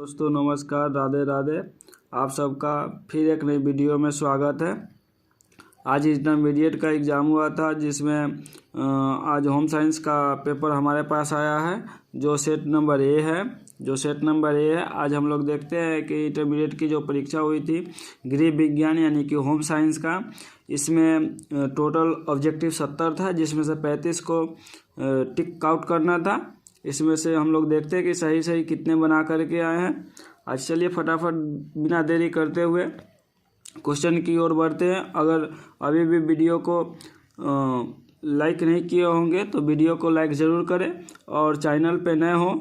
दोस्तों नमस्कार, राधे राधे। आप सबका फिर एक नई वीडियो में स्वागत है। आज इंटरमीडिएट का एग्ज़ाम हुआ था जिसमें आज होम साइंस का पेपर हमारे पास आया है जो सेट नंबर ए है। आज हम लोग देखते हैं कि इंटरमीडिएट की जो परीक्षा हुई थी गृह विज्ञान यानी कि होम साइंस का, इसमें टोटल ऑब्जेक्टिव 70 था जिसमें से 35 को टिक आउट करना था। इसमें से हम लोग देखते हैं कि सही सही कितने बना करके आए हैं। आज चलिए फटाफट बिना देरी करते हुए क्वेश्चन की ओर बढ़ते हैं। अगर अभी भी वीडियो को लाइक नहीं किए होंगे तो वीडियो को लाइक ज़रूर करें, और चैनल पे नए हो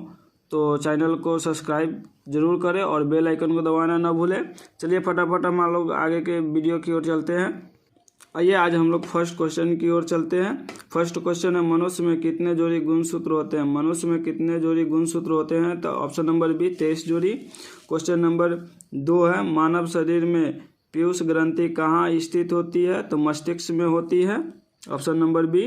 तो चैनल को सब्सक्राइब ज़रूर करें और बेल आइकन को दबाना ना भूलें। चलिए फटाफट हम लोग आगे के वीडियो की ओर चलते हैं। आइए आज हम लोग फर्स्ट क्वेश्चन की ओर चलते हैं। फर्स्ट क्वेश्चन है, मनुष्य में कितने जोड़ी गुणसूत्र होते हैं? मनुष्य में कितने जोड़ी गुणसूत्र होते हैं? तो ऑप्शन नंबर बी 23 जोड़ी। क्वेश्चन नंबर 2 है, मानव शरीर में पीयूष ग्रंथि कहाँ स्थित होती है? तो मस्तिष्क में होती है, option number B.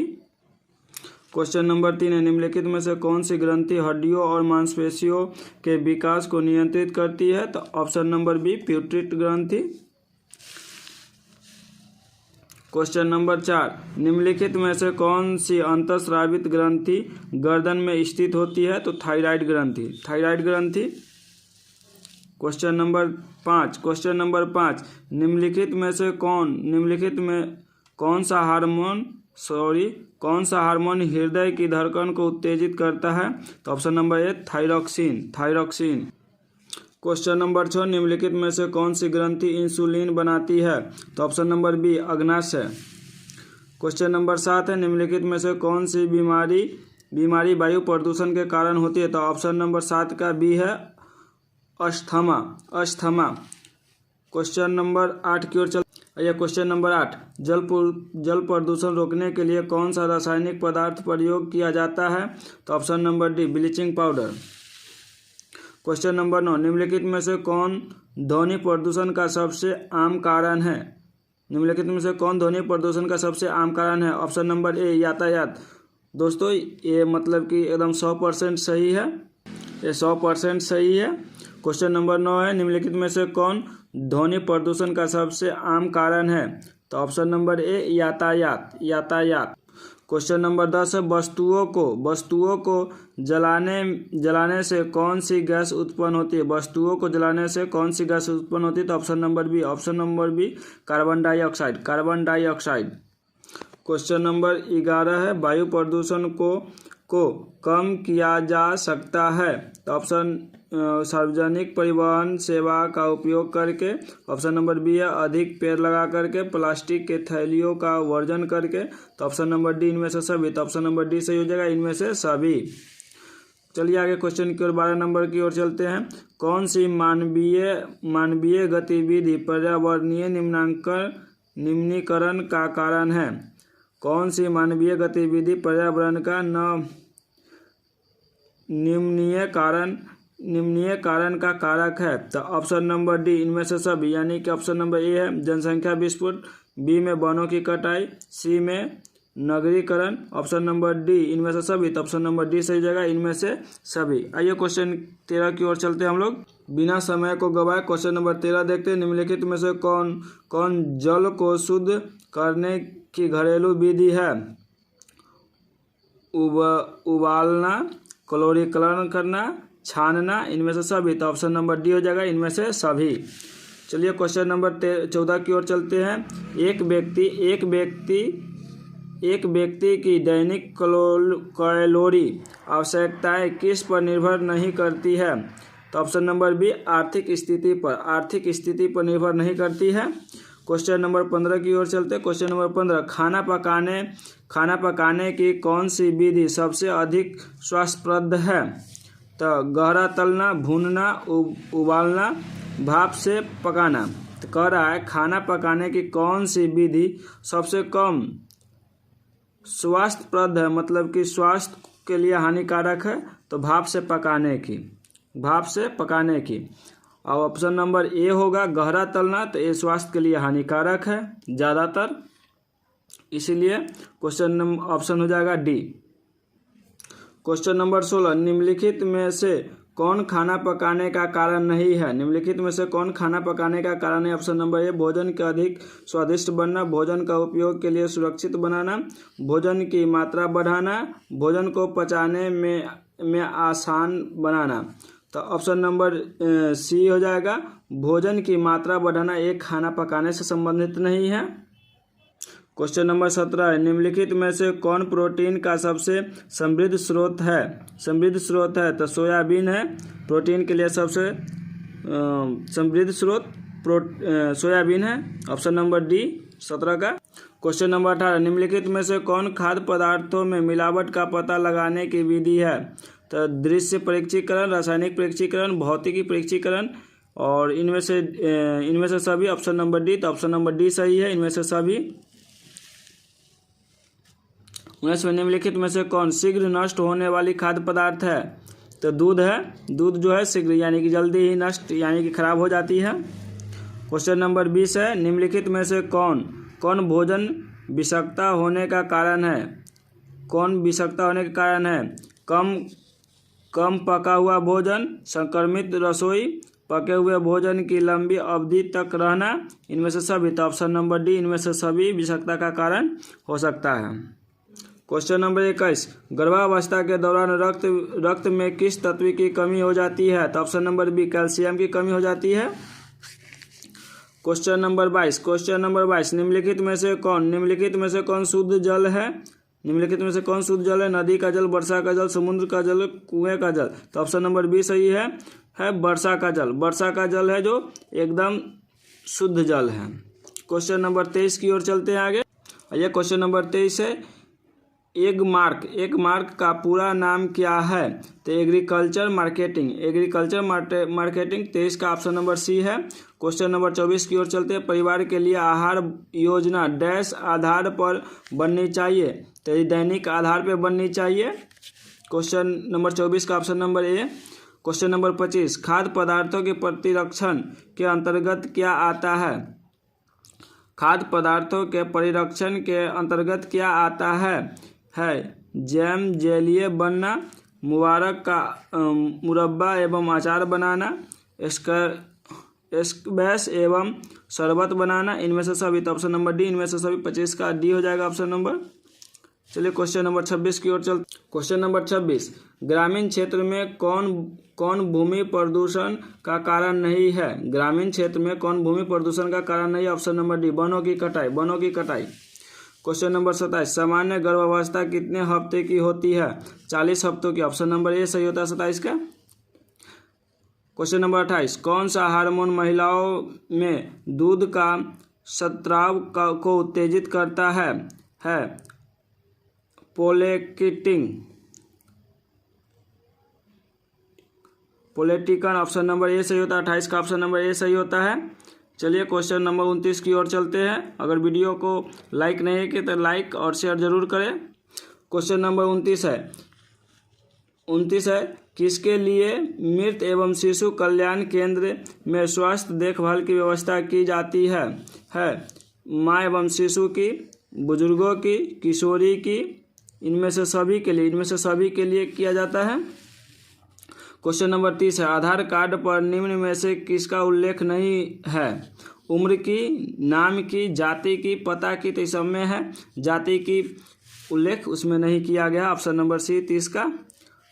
Question number 3 है, निम्नलिखित में से कौन सी ग्रंथि हड्डियों और मांसपेशियों के विकास को नियंत्रित करती है? तो ऑप्शन नंबर बी प्यूटरी ग्रंथि। क्वेश्चन नंबर 4, निम्नलिखित में से कौन सी अंतःस्रावित ग्रंथि गर्दन में स्थित होती है? तो थायराइड ग्रंथि। क्वेश्चन नंबर 5, निम्नलिखित में कौन सा हार्मोन हृदय की धड़कन को उत्तेजित करता है? तो option number A thyroxine. Question number 6, निम्नलिखित में से कौन सी ग्रंथि इंसुलिन बनाती है? तो ऑप्शन नंबर बी अग्नाशय। क्वेश्चन नंबर 7 है, निम्नलिखित में से कौन सी बीमारी वायु प्रदूषण के कारण होती है? तो ऑप्शन नंबर 7 का बी है अस्थमा। क्वेश्चन नंबर 8 की ओर चलिए। क्वेश्चन नंबर 8, जल प्रदूषण रोकने के लिए कौन सा रासायनिक पदार्थ प्रयोग किया जाता है? तो option number D bleaching powder. Question number 9, निम्नलिखित में से कौन ध्वनि प्रदूषण का सबसे आम कारण है? ऑप्शन नंबर ए यातायात। दोस्तों ये मतलब कि एकदम 100% सही है, ये 100% सही है। क्वेश्चन नंबर 9 है, निम्नलिखित में से कौन ध्वनि प्रदूषण का सबसे आम कारण है? तो ऑप्शन नंबर ए यातायात। क्वेश्चन नंबर 10 है, वस्तुओं को जलाने से कौन सी गैस उत्पन्न होती है? तो option number B carbon dioxide. Question number 11 है, वायु प्रदूषण को कम किया जा सकता है? तो ऑप्शन सार्वजनिक परिवहन सेवा का उपयोग करके, ऑप्शन नंबर बी है अधिक पेड़ लगा करके, प्लास्टिक के थैलियों का वर्जन करके, तो ऑप्शन नंबर डी इनमें से सभी। तो ऑप्शन नंबर डी सही हो जाएगा, इनमें से सभी। चलिए आगे क्वेश्चन की ओर 12 नंबर की ओर चलते हैं। कौन सी मानवीय गतिविधि पर्यावरणीय निम्नीकरण का कारण है? कौन सी मानवीय गतिविधि पर्यावरण का निम्नीय कारण का कारक है? तो ऑप्शन नंबर डी इनमें से सभी, यानी कि ऑप्शन नंबर ए है जनसंख्या विस्फोट, बी में वनों की कटाई, सी में नगरीकरण, ऑप्शन नंबर डी इनमें से सभी। तो ऑप्शन नंबर डी सही जगह, इनमें से सभी। आइए क्वेश्चन 13 की ओर चलते हैं हम लोग बिना समय को गवाए। क्वेश्चन नंबर 13 देखते हैं, निम्नलिखित में से कौन जल को शुद्ध करने की घरेलू विधि है? उबालना, क्लोरीकरण करना, छानना, इनमें से सभी। तो ऑप्शन नंबर डी हो जाएगा, इनमें से सभी। चलिए क्वेश्चन नंबर 14 की ओर चलते हैं। एक व्यक्ति की दैनिक कैलोरी आवश्यकताएं किस पर निर्भर नहीं करती है? तो ऑप्शन नंबर बी आर्थिक स्थिति पर निर्भर नहीं करती है। क्वेश्चन नंबर 15 की ओर चलते हैं। क्वेश्चन नंबर 15, खाना पकाने की कौन सी विधि सबसे अधिक स्वास्थ्यप्रद है? तो गहरा तलना, भूनना, उबालना, भाप से पकाना। तो कह रहा है खाना पकाने की कौन सी विधि सबसे कम स्वास्थ्यप्रद है, मतलब कि स्वास्थ्य के लिए हानिकारक है? तो भाप से पकाने की। और ऑप्शन नंबर ए होगा गहरा तलना, तो ये स्वास्थ्य के लिए हानिकारक है ज़्यादातर, इसीलिए ऑप्शन हो जाएगा डी। क्वेश्चन नंबर 16, निम्नलिखित में से कौन खाना पकाने का कारण नहीं है? निम्नलिखित में से कौन खाना पकाने का कारण है? ऑप्शन नंबर ए भोजन का अधिक स्वादिष्ट बनना, भोजन का उपयोग के लिए सुरक्षित बनाना, भोजन की मात्रा बढ़ाना, भोजन को पचाने में आसान बनाना। तो ऑप्शन नंबर सी हो जाएगा। भोजन की मात्रा बढ़ाना एक खाना पकाने से संबंधित नहीं है। क्वेश्चन नंबर 17 है, निम्नलिखित में से कौन प्रोटीन का सबसे समृद्ध स्रोत है? समृद्ध स्रोत है तो सोयाबीन है, प्रोटीन के लिए सबसे समृद्ध स्रोत सोयाबीन है। ऑप्शन नंबर डी 17 का। क्वेश्चन नंबर 18, निम्नलिखित में से कौन खाद्य पदार्थों में मिलावट का पता लगाने की विधि है? तो दृश्य परीक्षीकरण, रासायनिक परीक्षीकरण, भौतिकी परीक्षीकरण और इनमें से सभी। Option number D. तो ऑप्शन नंबर डी सही है, इनमें से सभी। 19 निम्नलिखित में से कौन शीघ्र नष्ट होने वाली खाद्य पदार्थ है? तो दूध है। दूध जो है शीघ्र यानी कि जल्दी ही नष्ट यानी कि खराब हो जाती है। क्वेश्चन नंबर 20 है, निम्नलिखित में से कौन भोजन विषाक्तता होने का कारण है? कौन विषाक्तता होने का कारण है? कम पका हुआ भोजन, संक्रमित रसोई, पके हुए भोजन की लंबी अवधि तक रहना, इनमें से सभी। तो ऑप्शन नंबर डी, इनमें से सभी विषाक्तता का कारण हो सकता है। क्वेश्चन नंबर 21, गर्भावस्था के दौरान रक्त में किस तत्व की कमी हो जाती है? तो ऑप्शन नंबर बी, कैल्शियम की कमी हो जाती है। क्वेश्चन नंबर 22, निम्नलिखित में से कौन शुद्ध जल है? निम्नलिखित में से कौन शुद्ध जल है? नदी का जल, वर्षा का जल, समुद्र का जल, कुएं का जल। तो ऑप्शन नंबर बी सही है वर्षा का जल। वर्षा का जल है जो एकदम शुद्ध जल है। क्वेश्चन नंबर 23 की ओर चलते हैं आगे। ये क्वेश्चन नंबर 23 है, एग मार्क का पूरा नाम क्या है? तो एग्रीकल्चर मार्केटिंग। 23 का ऑप्शन नंबर सी है। क्वेश्चन नंबर 24 की ओर चलते हैं, परिवार के लिए आहार योजना डैश आधार पर बननी चाहिए? तो ये दैनिक आधार पर बननी चाहिए। क्वेश्चन नंबर 24 का option number A. Question number 25, खाद्य पदार्थों के प्रतिरक्षण के अंतर्गत क्या आता है? खाद्य पदार्थों के परिरक्षण के अंतर्गत क्या आता है? जैम, जेलीय बनना, मुबारक का मुरब्बा एवं अचार बनाना, स्क्वैश एवं शरबत बनाना, इनमें से सभी। तो ऑप्शन नंबर डी, इनमें से सभी। 25 का डी हो जाएगा ऑप्शन नंबर। चलिए क्वेश्चन नंबर 26 की ओर चलते। क्वेश्चन नंबर 26, ग्रामीण क्षेत्र में कौन भूमि प्रदूषण का कारण नहीं है? ग्रामीण क्षेत्र में कौन भूमि प्रदूषण का कारण नहीं है? ऑप्शन नंबर डी, वनों की कटाई। क्वेश्चन नंबर 27, सामान्य गर्भावस्था कितने हफ्ते की होती है? 40 हफ्तों की। ऑप्शन नंबर ए सही होता है 27 का। क्वेश्चन नंबर 28, कौन सा हार्मोन महिलाओं में दूध का स्राव को उत्तेजित करता है? प्रोलेक्टिन। ऑप्शन नंबर ए सही होता है। 28 का ऑप्शन नंबर ए सही होता है। चलिए क्वेश्चन नंबर 29 की ओर चलते हैं। अगर वीडियो को लाइक नहीं किए तो लाइक और शेयर जरूर करें। क्वेश्चन नंबर 29 है, किसके लिए मृत एवं शिशु कल्याण केंद्र में स्वास्थ्य देखभाल की व्यवस्था की जाती है? माँ एवं शिशु की, बुजुर्गों की, किशोरी की, इनमें से सभी के लिए किया जाता है। क्वेश्चन नंबर 30 है, आधार कार्ड पर निम्न में से किसका उल्लेख नहीं है? उम्र की, नाम की, जाति की, पता की। तो सब में है जाति की उल्लेख उसमें नहीं किया गया। ऑप्शन नंबर सी 30 का।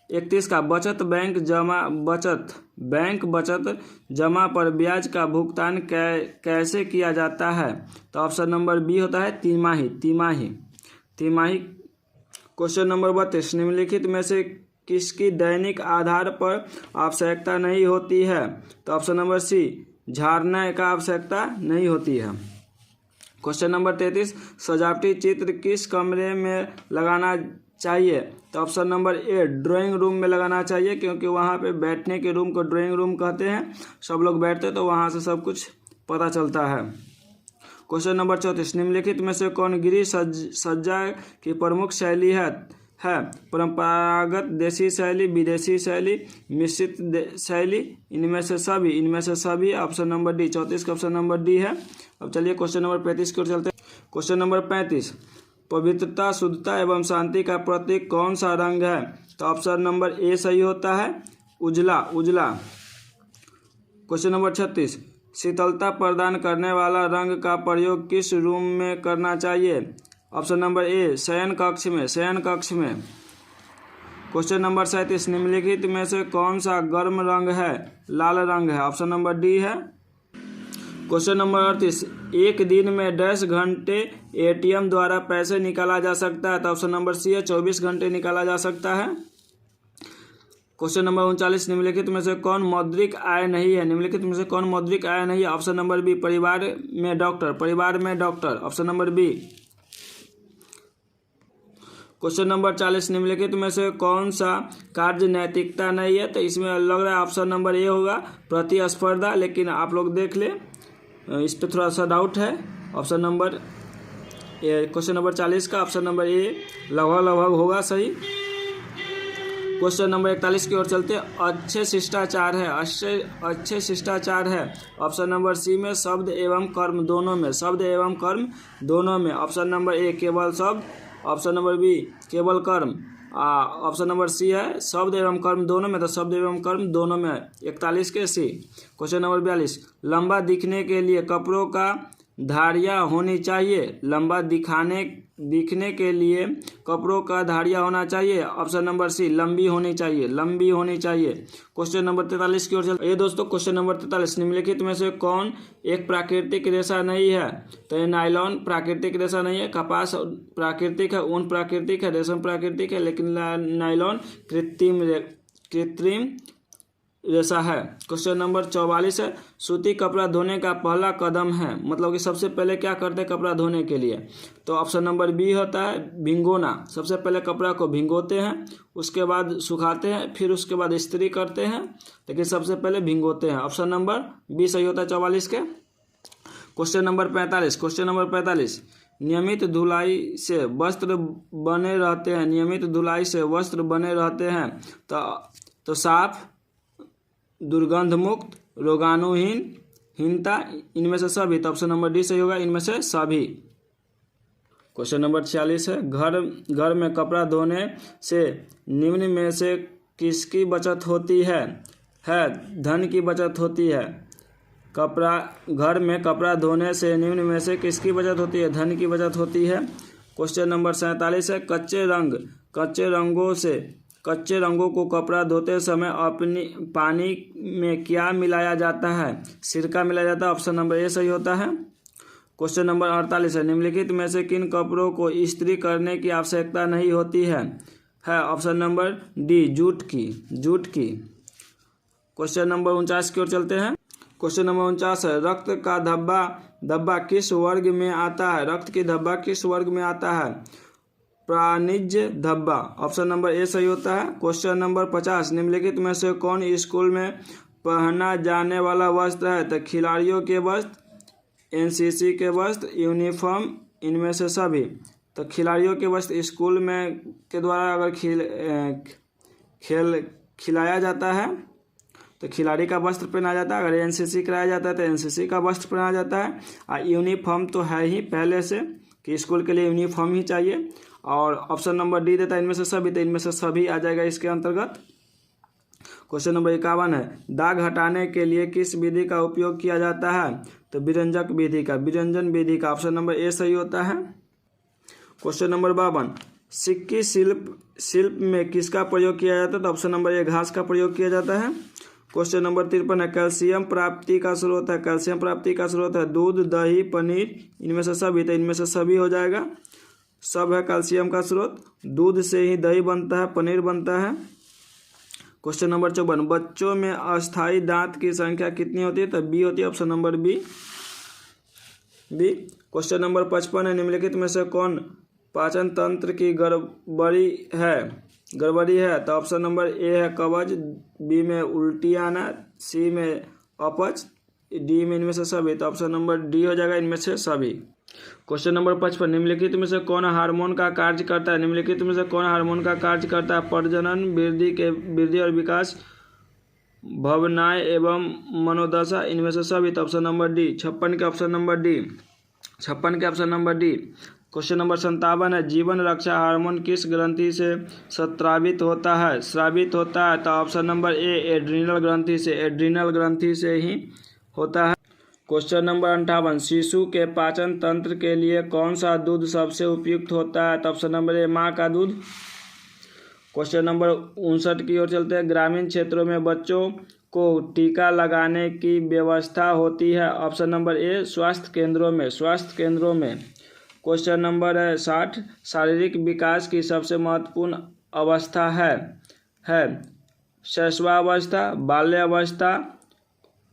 31 का, बचत बचत जमा पर ब्याज का भुगतान कैसे किया जाता है? तो ऑप्शन नंबर बी होता है तिमाही। क्वेश्चन नंबर 32, निम्नलिखित में से किसकी दैनिक आधार पर आवश्यकता नहीं होती है? तो ऑप्शन नंबर सी, झाड़ने का आवश्यकता नहीं होती है। क्वेश्चन नंबर 33, सजावटी चित्र किस कमरे में लगाना चाहिए? तो option number A, drawing room में लगाना चाहिए, क्योंकि वहाँ पे बैठने के रूम को ड्राइंग रूम कहते हैं। सब लोग बैठते तो वहाँ से सब कुछ पता चलता है। क्वेश्चन नंबर 34, निम्नलिखित में से कौन गृह सज्जा की प्रमुख शैली है? परंपरागत देसी शैली, विदेशी शैली, मिश्रित शैली, इनमें से सभी। ऑप्शन नंबर डी, 34 का ऑप्शन नंबर डी है। अब चलिए क्वेश्चन नंबर 35 की ओर चलते हैं। क्वेश्चन नंबर 35, पवित्रता, शुद्धता एवं शांति का प्रतीक कौन सा रंग है? तो ऑप्शन नंबर ए सही होता है उजला उजला। क्वेश्चन नंबर 36, शीतलता प्रदान करने वाला रंग का प्रयोग किस रूम में करना चाहिए? ऑप्शन नंबर ए शयन कक्ष में, शयन कक्ष में। क्वेश्चन नंबर 37, निम्नलिखित में से कौन सा गर्म रंग है? लाल रंग है, ऑप्शन नंबर डी है। क्वेश्चन नंबर 38, एक दिन में 10 घंटे एटीएम द्वारा पैसे निकाला जा सकता है? तो ऑप्शन नंबर सी है, 24 घंटे निकाला जा सकता है। क्वेश्चन नंबर 39, निम्नलिखित में से कौन मौद्रिक आय नहीं है? निम्नलिखित में से कौन मौद्रिक आय नहीं है? ऑप्शन नंबर बी परिवार में डॉक्टर, परिवार में doctor, option number B. Question number 40, निम्नलिखित में से कौन सा कार्य नैतिकता नहीं है? तो इसमें लग रहा है ऑप्शन नंबर ए होगा प्रतिस्पर्धा, लेकिन आप लोग देख ले, इस पर थोड़ा सा डाउट है। Option number A, question number 40 का ऑप्शन नंबर ए लगभग लगभग होगा सही। क्वेश्चन नंबर 41 की ओर चलते, अच्छे शिष्टाचार है, अच्छे शिष्टाचार है, ऑप्शन नंबर सी में शब्द एवं कर्म दोनों में, शब्द एवं कर्म दोनों में, ऑप्शन नंबर ए केवल शब्द, ऑप्शन नंबर बी केवल कर्म, ऑप्शन नंबर सी है शब्द एवं कर्म दोनों में, तो शब्द एवं कर्म दोनों में, 41 के सी। क्वेश्चन नंबर 42, लंबा दिखने के लिए कपड़ों का धारियाँ होनी चाहिए? लंबा दिखने के लिए कपड़ों का धारियाँ होना चाहिए? ऑप्शन नंबर सी लंबी होनी चाहिए, लंबी होनी चाहिए। क्वेश्चन नंबर 43 की ओर चलते, ये दोस्तों क्वेश्चन नंबर 43, निम्नलिखित में से कौन एक प्राकृतिक रेशा नहीं है? तो ये नायलॉन प्राकृतिक रेशा नहीं है, कपास प्राकृतिक है, ऊन प्राकृतिक है, रेशम प्राकृतिक है, लेकिन नायलॉन कृत्रिम रेशा है। क्वेश्चन नंबर 44 है, सूती कपड़ा धोने का पहला कदम है, मतलब कि सबसे पहले क्या करते हैं कपड़ा धोने के लिए? तो ऑप्शन नंबर बी होता है भिंगोना। सबसे पहले कपड़ा को भिंगोते हैं, उसके बाद सुखाते हैं, फिर उसके बाद इस्त्री करते हैं, लेकिन सबसे पहले भिंगोते हैं। ऑप्शन नंबर बी सही होता है 44 के। क्वेश्चन नंबर 45, क्वेश्चन नंबर 45, नियमित धुलाई से वस्त्र बने रहते हैं, नियमित धुलाई से वस्त्र बने रहते हैं, तो साफ, दुर्गंध मुक्त, रोगाणुहीनता, इनमें से सभी, तो ऑप्शन नंबर डी सही होगा, इनमें से सभी। क्वेश्चन नंबर 46 है, घर में कपड़ा धोने से निम्न में से किसकी बचत होती है? धन की बचत होती है। घर में कपड़ा धोने से निम्न में से किसकी बचत होती है? धन की बचत होती है। क्वेश्चन नंबर 47 है, कच्चे रंगों को कपड़ा धोते समय अपनी पानी में क्या मिलाया जाता है? सिरका मिलाया जाता है, ऑप्शन नंबर ए सही होता है। क्वेश्चन नंबर 48 है, निम्नलिखित में से किन कपड़ों को इस्त्री करने की आवश्यकता नहीं होती है? ऑप्शन नंबर डी जूट की। क्वेश्चन नंबर 49 की ओर चलते हैं। क्वेश्चन नंबर 49 है, रक्त का धब्बा किस वर्ग में आता है? रक्त की धब्बा किस वर्ग में आता है? प्राणिज धब्बा, ऑप्शन नंबर ए सही होता है। क्वेश्चन नंबर 50, निम्नलिखित में से कौन स्कूल में पहना जाने वाला वस्त्र है? तो खिलाड़ियों के वस्त्र, एनसीसी के वस्त्र, यूनिफॉर्म, इनमें से सभी। तो खिलाड़ियों के वस्त्र स्कूल में के द्वारा अगर खेल खिलाया जाता है तो खिलाड़ी का वस्त्र पहना जाता है, अगर एनसीसी कराया जाता है तो एनसीसी का वस्त्र पहना जाता है। और यूनिफॉर्म तो है ही पहले से कि स्कूल के लिए यूनिफॉर्म ही चाहिए, और ऑप्शन नंबर डी देता है इनमें से सभी, तो इनमें से सभी आ जाएगा इसके अंतर्गत। क्वेश्चन नंबर 51 है, दाग हटाने के लिए किस विधि का उपयोग किया जाता है? तो विरंजक विधि का, विरंजन विधि का, ऑप्शन नंबर ए सही होता है। क्वेश्चन नंबर 52, सिक्की शिल्प में किसका प्रयोग किया जाता है? तो ऑप्शन नंबर ए घास का प्रयोग किया जाता है। क्वेश्चन नंबर 53 है, कैल्शियम प्राप्ति का स्रोत है, कैल्शियम प्राप्ति का स्रोत है दूध, दही, पनीर, इनमें से सभी, तो इनमें से सभी हो जाएगा, सब है कैल्शियम का स्रोत। दूध से ही दही बनता है, पनीर बनता है। क्वेश्चन नंबर 54, बच्चों में अस्थायी दांत की संख्या कितनी होती है? तो बी होती है, option number B. Question number 55 है, निम्नलिखित में से कौन पाचन तंत्र की गड़बड़ी है? तो ऑप्शन नंबर ए है कब्ज, बी में उल्टी आना, सी में अपच, डी में इनमें से सभी, तो ऑप्शन नंबर डी हो जाएगा, इनमें से सभी। क्वेश्चन नंबर 55, निम्नलिखित में से कौन हार्मोन का कार्य करता है? निम्नलिखित में से कौन हार्मोन का कार्य करता है? प्रजनन, वृद्धि और विकास, भावनाएं एवं मनोदशा, इनमें से सभी, तो ऑप्शन नंबर डी। 56 के option number D. Question number 57 है, जीवन रक्षा हार्मोन किस ग्रंथि से स्रावित होता है? स्रावित होता है तो ऑप्शन नंबर ए एड्रीनल ग्रंथि से, एड्रीनल ग्रंथि से ही होता है। क्वेश्चन नंबर 58, शिशु के पाचन तंत्र के लिए कौन सा दूध सबसे उपयुक्त होता है? तो ऑप्शन नंबर ए माँ का दूध। क्वेश्चन नंबर 59 की ओर चलते हैं, ग्रामीण क्षेत्रों में बच्चों को टीका लगाने की व्यवस्था होती है? ऑप्शन नंबर ए स्वास्थ्य केंद्रों में, स्वास्थ्य केंद्रों में। क्वेश्चन नंबर 60, शारीरिक विकास की सबसे महत्वपूर्ण अवस्था है शैशवावस्था, बाल्यावस्था,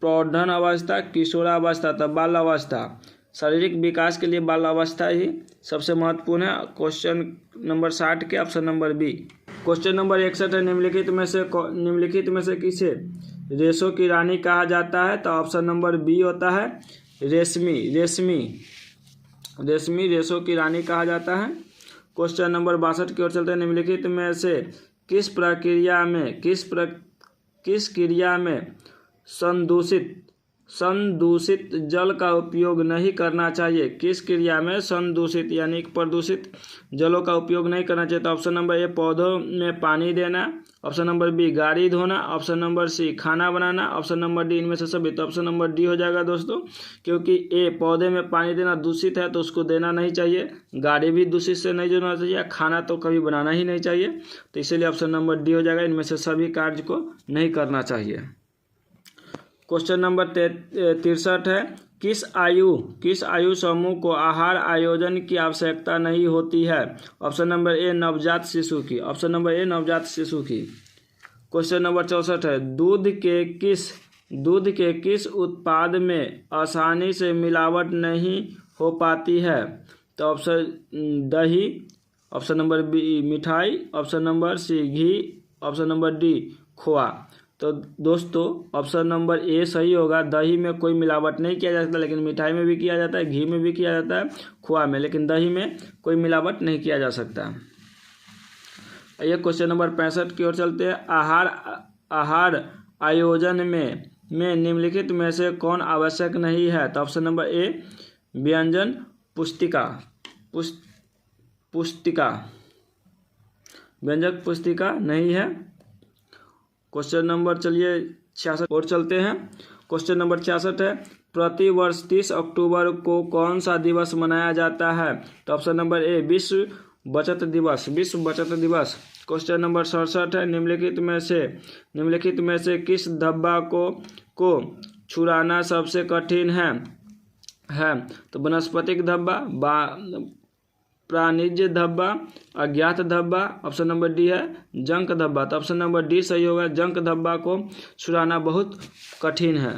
प्रौढ़न अवस्था, किशोरावस्था। तो बाल्यावस्था, शारीरिक विकास के लिए बाल्यावस्था ही सबसे महत्वपूर्ण है। क्वेश्चन नंबर 60 के option number B. Question number 61 है, निम्नलिखित में से किसे रेशों की रानी कहा जाता है? तो ऑप्शन नंबर बी होता है रेशमी, रेशमी रेशों की रानी कहा जाता है। क्वेश्चन नंबर 62 की ओर चलते हैं, निम्नलिखित में से किस क्रिया में संदूषित जल का उपयोग नहीं करना चाहिए? किस क्रिया में संदूषित यानी प्रदूषित जलों का उपयोग नहीं करना चाहिए? तो ऑप्शन नंबर ए पौधों में पानी देना, ऑप्शन नंबर बी गाड़ी धोना, ऑप्शन नंबर सी खाना बनाना, ऑप्शन नंबर डी इनमें से सभी। तो ऑप्शन नंबर डी हो जाएगा दोस्तों, क्योंकि ए पौधे में पानी देना दूषित है तो उसको देना नहीं चाहिए, गाड़ी भी दूषित से नहीं धोना चाहिए, खाना तो कभी बनाना ही नहीं चाहिए, तो इसीलिए ऑप्शन नंबर डी हो जाएगा, इनमें से सभी कार्य को नहीं करना चाहिए। क्वेश्चन नंबर 63 है, किस आयु समूह को आहार आयोजन की आवश्यकता नहीं होती है? ऑप्शन नंबर ए नवजात शिशु की, ऑप्शन नंबर ए नवजात शिशु की। क्वेश्चन नंबर 64 है, दूध के किस उत्पाद में आसानी से मिलावट नहीं हो पाती है? तो ऑप्शन दही, ऑप्शन नंबर बी मिठाई, ऑप्शन नंबर सी घी, ऑप्शन नंबर डी खोआ। तो दोस्तों ऑप्शन नंबर ए सही होगा, दही में कोई मिलावट नहीं किया जाता, लेकिन मिठाई में भी किया जाता है, घी में भी किया जाता है, खोआ में, लेकिन दही में कोई मिलावट नहीं किया जा सकता। ये क्वेश्चन नंबर 65 की ओर चलते हैं, आहार आयोजन में निम्नलिखित में से कौन आवश्यक नहीं है? तो ऑप्शन नंबर ए व्यंजन व्यंजक पुस्तिका नहीं है। क्वेश्चन नंबर 66 और चलते हैं। क्वेश्चन नंबर 66 है, प्रतिवर्ष 30 अक्टूबर को कौन सा दिवस मनाया जाता है? तो ऑप्शन नंबर ए विश्व बचत दिवस, विश्व बचत दिवस। क्वेश्चन नंबर 67 है, निम्नलिखित में से किस धब्बा को छुड़ाना सबसे कठिन है? तो वनस्पतिक धब्बा, प्राणिज धब्बा, अज्ञात धब्बा, ऑप्शन नंबर डी है जंक धब्बा। तो ऑप्शन नंबर डी सही होगा, जंक धब्बा को छुड़ाना बहुत कठिन है।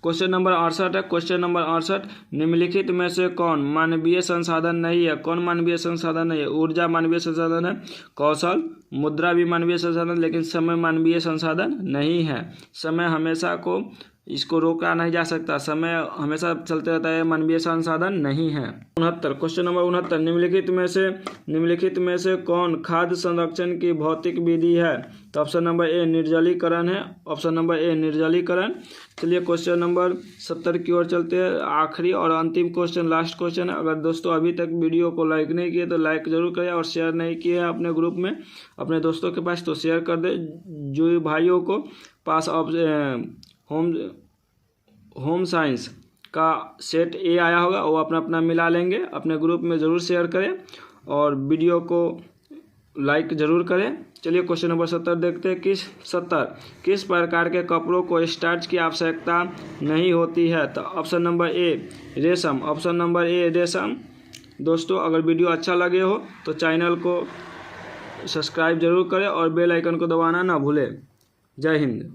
क्वेश्चन नंबर 68 है, क्वेश्चन नंबर 68, निम्नलिखित में से कौन मानवीय संसाधन नहीं है? कौन मानवीय संसाधन नहीं है? ऊर्जा मानवीय संसाधन है, कौशल, मुद्रा भी मानवीय संसाधन, लेकिन समय मानवीय संसाधन नहीं है। समय हमेशा को इसको रोका नहीं जा सकता, समय हमेशा चलते रहता है, मानवीय संसाधन नहीं है। 69 क्वेश्चन नंबर 69, निम्नलिखित में से कौन खाद्य संरक्षण की भौतिक विधि है? तो ऑप्शन नंबर ए निर्जलीकरण है, ऑप्शन नंबर ए निर्जलीकरण। चलिए क्वेश्चन नंबर 70 की ओर चलते हैं, आखिरी और अंतिम क्वेश्चन, लास्ट क्वेश्चन है। अगर दोस्तों अभी तक वीडियो को लाइक नहीं किए तो लाइक जरूर करें, और शेयर नहीं किए हैं अपने ग्रुप में अपने दोस्तों के पास तो शेयर कर दे। जो भाइयों को पास होम साइंस का सेट ए आया होगा वो अपना मिला लेंगे, अपने ग्रुप में ज़रूर शेयर करें और वीडियो को लाइक ज़रूर करें। चलिए क्वेश्चन नंबर 70 देखते हैं, किस प्रकार के कपड़ों को स्टार्च की आवश्यकता नहीं होती है? तो ऑप्शन नंबर ए रेशम, ऑप्शन नंबर ए रेशम। दोस्तों अगर वीडियो अच्छा लगे हो तो चैनल को सब्सक्राइब जरूर करें और बेल आइकन को दबाना ना भूलें। जय हिंद।